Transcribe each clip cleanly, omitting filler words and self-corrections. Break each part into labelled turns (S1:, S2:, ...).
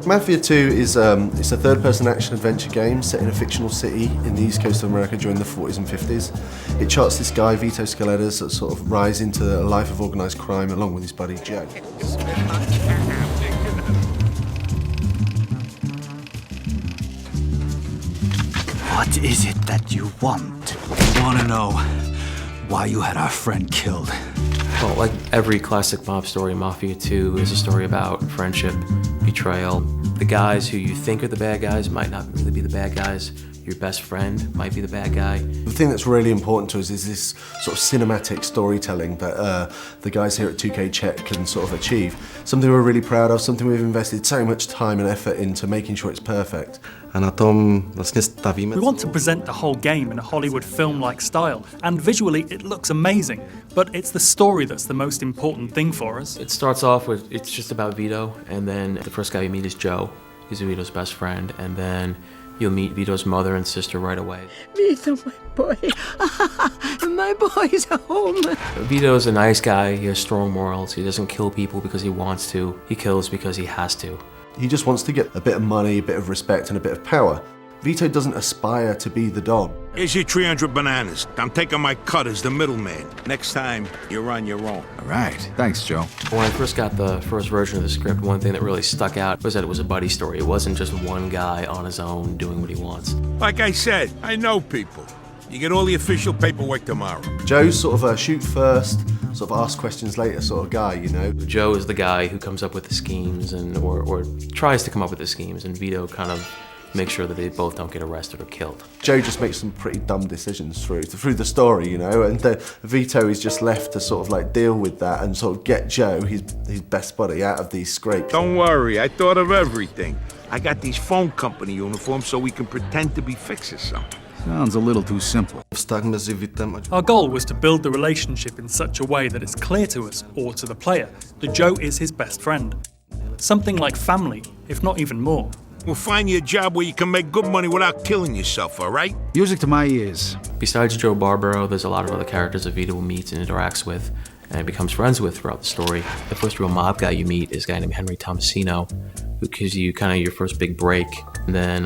S1: Mafia II is it's a third-person action-adventure game set in a fictional city in the east coast of America during the 40s and 50s. It charts this guy, Vito Scaletta's sort of rise into a life of organised crime along with his buddy Joe.
S2: What is it that you want?
S3: I want to know why you had our friend killed.
S4: Well, like every classic mob story, Mafia II is a story about friendship, betrayal. The guys who you think are the bad guys might not really be the bad guys. Your best friend might be the bad guy.
S1: The thing that's really important to us is this sort of cinematic storytelling that the guys here at 2K Czech can sort of achieve. Something we're really proud of, something we've invested so much time and effort into making sure it's perfect.
S5: A na tom vlastně stavíme.
S6: We want to present the whole game in a Hollywood film-like style, and visually it looks amazing, but it's the story that's the most important thing for us.
S4: It starts off with, it's just about Vito, and then the first guy you meet is Joe. He's Vito's best friend, and then you'll meet Vito's mother and sister right away.
S7: Vito, my boy. My boy's home.
S4: Vito's a nice guy, he has strong morals, he doesn't kill people because he wants to, he kills because he has to.
S1: He just wants to get a bit of money, a bit of respect and a bit of power. Vito doesn't aspire to be the Don.
S8: Here's your 300 bananas. I'm taking my cut as the middleman. Next time, you're on your own.
S3: All right. Thanks, Joe.
S4: When I first got the first version of the script, one thing that really stuck out was that it was a buddy story. It wasn't just one guy on his own doing what he wants.
S8: Like I said, I know people. You get all the official paperwork tomorrow.
S1: Joe's sort of a shoot first, sort of ask questions later sort of guy, you know.
S4: Joe is the guy who comes up with the schemes and or tries to come up with the schemes, and Vito kind of makes sure that they both don't get arrested or killed.
S1: Joe just makes some pretty dumb decisions through the story, you know, and Vito is just left to sort of like deal with that and sort of get Joe, his best buddy, out of these scrapes.
S8: Don't worry, I thought of everything. I got these phone company uniforms so we can pretend to be fixing something.
S3: Sounds a little too simple.
S5: Vztah mezi Vitem a
S6: Our goal was to build the relationship in such a way that it's clear to us, or to the player, that Joe is his best friend. Something like family, if not even more.
S8: We'll find you a job where you can make good money without killing yourself, all right?
S3: Music to my ears.
S4: Besides Joe Barbaro, there's a lot of other characters that Vito meets and interacts with and becomes friends with throughout the story. The first real mob guy you meet is a guy named Henry Tomasino, who gives you kind of your first big break. And then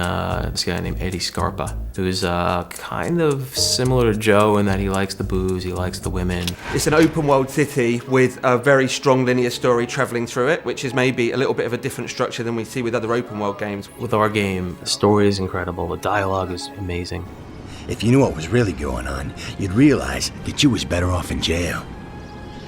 S4: this guy named Eddie Scarpa, who's kind of similar to Joe in that he likes the booze, he likes the women.
S9: It's an open world city with a very strong linear story travelling through it, which is maybe a little bit of a different structure than we see with other open world games.
S4: With our game, the story is incredible, the dialogue is amazing.
S2: If you knew what was really going on, you'd realize that you was better off in jail.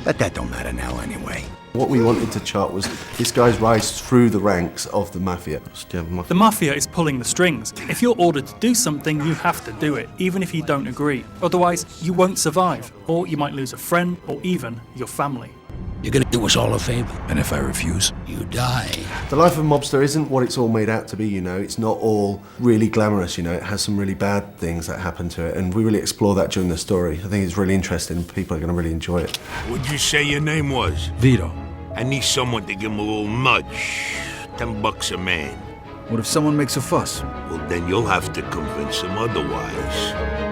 S2: But that don't matter now anyway.
S1: What we wanted to chart was this guy's rise through the ranks of the Mafia.
S6: The Mafia is pulling the strings. If you're ordered to do something, you have to do it, even if you don't agree. Otherwise, you won't survive, or you might lose a friend, or even your family.
S2: You're gonna do us all a favor, and if I refuse, you die.
S1: The life of a mobster isn't what it's all made out to be, you know. It's not all really glamorous, you know. It has some really bad things that happen to it, and we really explore that during the story. I think it's really interesting. People are going to really enjoy it.
S8: What'd you say your name was?
S3: Vito.
S8: I need someone to give him a little nudge. $10 a man.
S3: What if someone makes a fuss?
S8: Well, then you'll have to convince him otherwise.